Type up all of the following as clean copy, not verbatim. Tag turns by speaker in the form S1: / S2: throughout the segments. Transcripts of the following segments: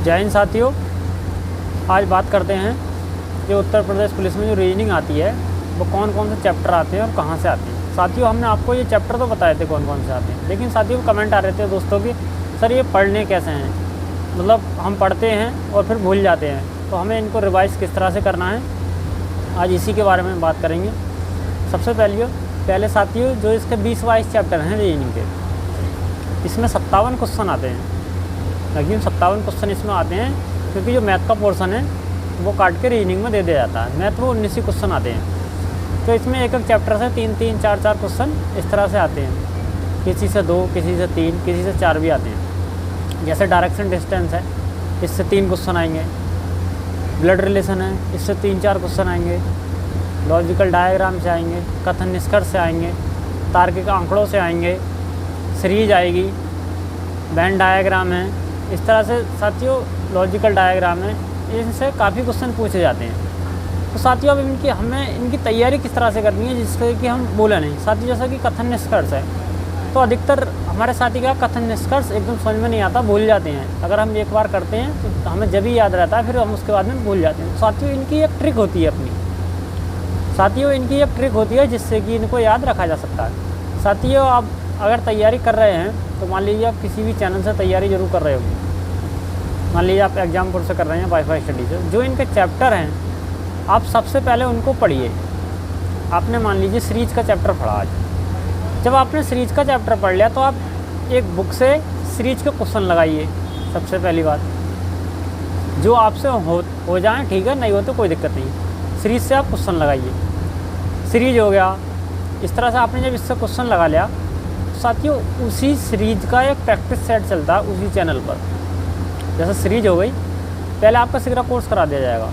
S1: जय हिंद साथियों, आज बात करते हैं कि उत्तर प्रदेश पुलिस में जो रीजनिंग आती है वो कौन कौन से चैप्टर आते हैं और कहाँ से आते हैं। साथियों, हमने आपको ये चैप्टर तो बताए थे कौन कौन से आते हैं, लेकिन साथियों कमेंट आ रहे थे दोस्तों की सर ये पढ़ने कैसे हैं, मतलब हम पढ़ते हैं और फिर भूल जाते हैं, तो हमें इनको रिवाइज़ किस तरह से करना है, आज इसी के बारे में बात करेंगे। सबसे पहले साथियों जो इसके 20-22 चैप्टर हैं रीजनिंग के, इसमें 57 क्वेश्चन आते हैं। लेकिन 57 क्वेश्चन इसमें आते हैं क्योंकि जो मैथ का पोर्शन है वो काट के रीजनिंग में दे दिया जाता है। मैथ में 19 ही क्वेश्चन आते हैं, तो इसमें एक एक चैप्टर से 3-3, 4-4 क्वेश्चन इस तरह से आते हैं। किसी से 2, किसी से 3, किसी से 4 भी आते हैं। जैसे डायरेक्शन डिस्टेंस है, इससे 3 क्वेश्चन आएंगे। ब्लड रिलेशन है, इससे 3-4 क्वेश्चन आएंगे। लॉजिकल डायग्राम से आएंगे, कथन निष्कर्ष से आएंगे, तार्किक आंकड़ों से आएंगे, सीरीज आएगी, वेन डायग्राम है। इस तरह से साथियों लॉजिकल डायग्राम है, इनसे काफ़ी क्वेश्चन पूछे जाते हैं। तो साथियों अब हमें इनकी तैयारी किस तरह से करनी है जिससे कि हम बोले नहीं। साथियों जैसा कि कथन निष्कर्ष है, तो अधिकतर हमारे साथी का कथन निष्कर्ष एकदम समझ में नहीं आता, भूल जाते हैं। अगर हम एक बार करते हैं तो हमें जब भी याद रहता है, फिर हम उसके बाद में भूल जाते हैं। साथियों इनकी एक ट्रिक होती है इनकी एक ट्रिक होती है जिससे कि इनको याद रखा जा सकता है। साथियों आप अगर तैयारी कर रहे हैं तो मान लीजिए आप किसी भी चैनल से तैयारी जरूर कर रहे हो, मान लीजिए आप एग्जामपुर से कर रहे हैं, वाईफाई स्टडी से, जो इनके चैप्टर हैं आप सबसे पहले उनको पढ़िए। आपने मान लीजिए सीरीज का चैप्टर पढ़ा आज, जब आपने सीरीज का चैप्टर पढ़ लिया तो आप एक बुक से सीरीज के क्वेश्चन लगाइए। सबसे पहली बात, जो आपसे हो जाए ठीक है, नहीं हो तो कोई दिक्कत नहीं, सीरीज से आप क्वेश्चन लगाइए। सीरीज हो गया, इस तरह से आपने जब इससे क्वेश्चन लगा लिया, साथियों उसी सीरीज का एक प्रैक्टिस सेट चलता है उसी चैनल पर। जैसे सीरीज हो गई, पहले आपका सिगरा कोर्स करा दिया जाएगा,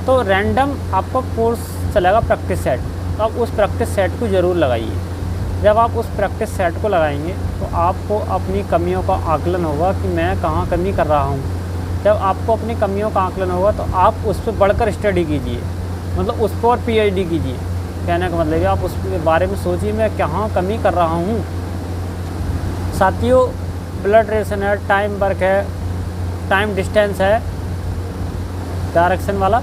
S1: तो रैंडम आपका कोर्स चलेगा प्रैक्टिस सेट, तो आप उस प्रैक्टिस सेट को ज़रूर लगाइए। जब आप उस प्रैक्टिस सेट को लगाएंगे तो आपको अपनी कमियों का आकलन होगा कि मैं कहाँ कमी कर रहा हूँ। जब आपको अपनी कमियों का आकलन होगा तो आप उस पर बढ़कर स्टडी कीजिए, मतलब उस पर PhD कीजिए। कहने का मतलब है आप उस बारे में सोचिए मैं कहाँ कमी कर रहा हूँ। साथियों ब्लड रिलेशन है, टाइम वर्क है, टाइम डिस्टेंस है, डायरेक्शन वाला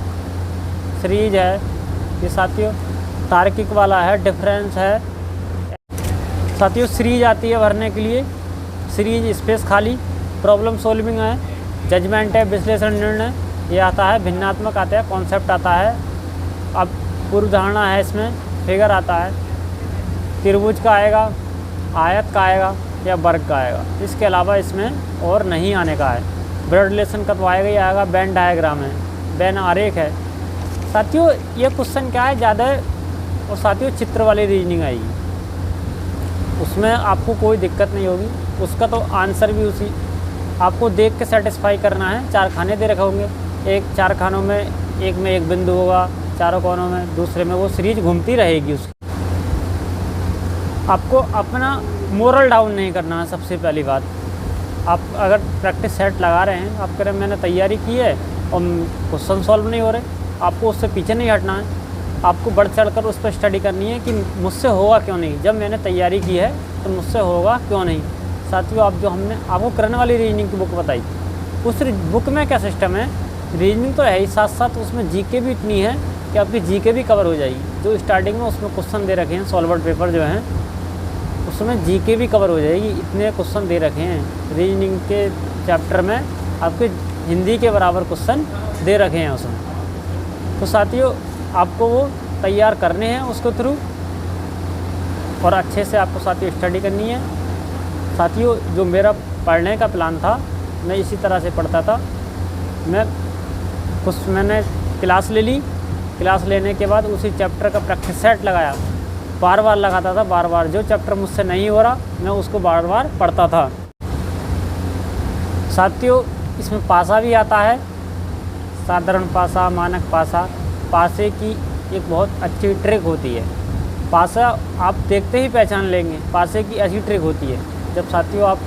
S1: सीरीज है, ये साथियों तार्किक वाला है, डिफरेंस है। साथियों सीरीज आती है भरने के लिए, सीरीज स्पेस खाली, प्रॉब्लम सॉल्विंग है, जजमेंट है, विश्लेषण निर्णय ये आता है, भिन्नात्मक आता है, कॉन्सेप्ट आता है, अब पूर्व धारणा है, इसमें फिगर आता है, त्रिभुज का आएगा, आयत का आएगा या वर्ग का आएगा। इसके अलावा इसमें और नहीं आने का है। ब्लड रिलेशन का तो आएगा ही आएगा, वेन डायग्राम है, वेन आरेख है। साथियों ये क्वेश्चन क्या है ज़्यादा, और साथियों चित्र वाली रीजनिंग आएगी, उसमें आपको कोई दिक्कत नहीं होगी। उसका तो आंसर भी उसी आपको देख के सेटिस्फाई करना है। 4 खाने दे रखे होंगे, 4 खानों में एक में एक बिंदु होगा, चारों कोनों में दूसरे में वो सीरीज घूमती रहेगी। उसकी आपको अपना मोरल डाउन नहीं करना है। सबसे पहली बात, आप अगर प्रैक्टिस सेट लगा रहे हैं, आप कह रहे हैं मैंने तैयारी की है और क्वेश्चन सॉल्व नहीं हो रहे, आपको उससे पीछे नहीं हटना है। आपको बढ़ चढ़ कर उस पर स्टडी करनी है कि मुझसे होगा क्यों नहीं, जब मैंने तैयारी की है तो मुझसे होगा क्यों नहीं। साथियों आप जो हमने आपको करने वाली रीजनिंग की बुक बताई, उस बुक में क्या सिस्टम है, रीजनिंग तो है ही, साथ साथ उसमें जीके भी इतनी है कि आपकी जीके भी कवर हो जाएगी। जो स्टार्टिंग में उसमें क्वेश्चन दे रखे हैं, सॉल्वर्ड पेपर जो हैं उसमें जीके भी कवर हो जाएगी। इतने क्वेश्चन दे रखे हैं रीजनिंग के चैप्टर में, आपके हिंदी के बराबर क्वेश्चन दे रखे हैं उसमें। तो साथियों आपको वो तैयार करने हैं उसके थ्रू, और अच्छे से आपको साथियों स्टडी करनी है। साथियों जो मेरा पढ़ने का प्लान था, मैं इसी तरह से पढ़ता था। मैंने क्लास ले ली, क्लास लेने के बाद उसी चैप्टर का प्रैक्टिस सेट लगाया, बार बार लगाता था, बार बार जो चैप्टर मुझसे नहीं हो रहा मैं उसको बार बार पढ़ता था। साथियों इसमें पासा भी आता है, साधारण पासा, मानक पासा। पासे की एक बहुत अच्छी ट्रिक होती है, पासा आप देखते ही पहचान लेंगे, पासे की ऐसी ट्रिक होती है। जब साथियों आप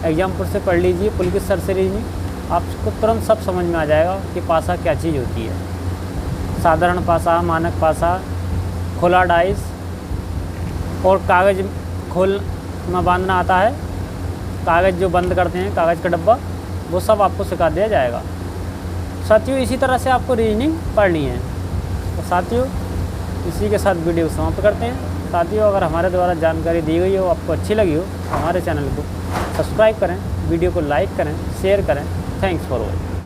S1: एग्जामपुर से पढ़ लीजिए, पुलिस सर से रीजनिंग, आपको तुरंत सब समझ में आ जाएगा कि पासा क्या चीज़ होती है। साधारण पासा, मानक पासा, खुला डाइस और कागज़ खोल में बांधना आता है, कागज़ जो बंद करते हैं, कागज़ का डब्बा, वो सब आपको सिखा दिया जाएगा। साथियों इसी तरह से आपको रीजनिंग पढ़नी है। तो साथियों इसी के साथ वीडियो समाप्त करते हैं। साथियों अगर हमारे द्वारा जानकारी दी गई हो, आपको अच्छी लगी हो, तो हमारे चैनल को सब्सक्राइब करें, वीडियो को लाइक करें, शेयर करें। Thanks for watching.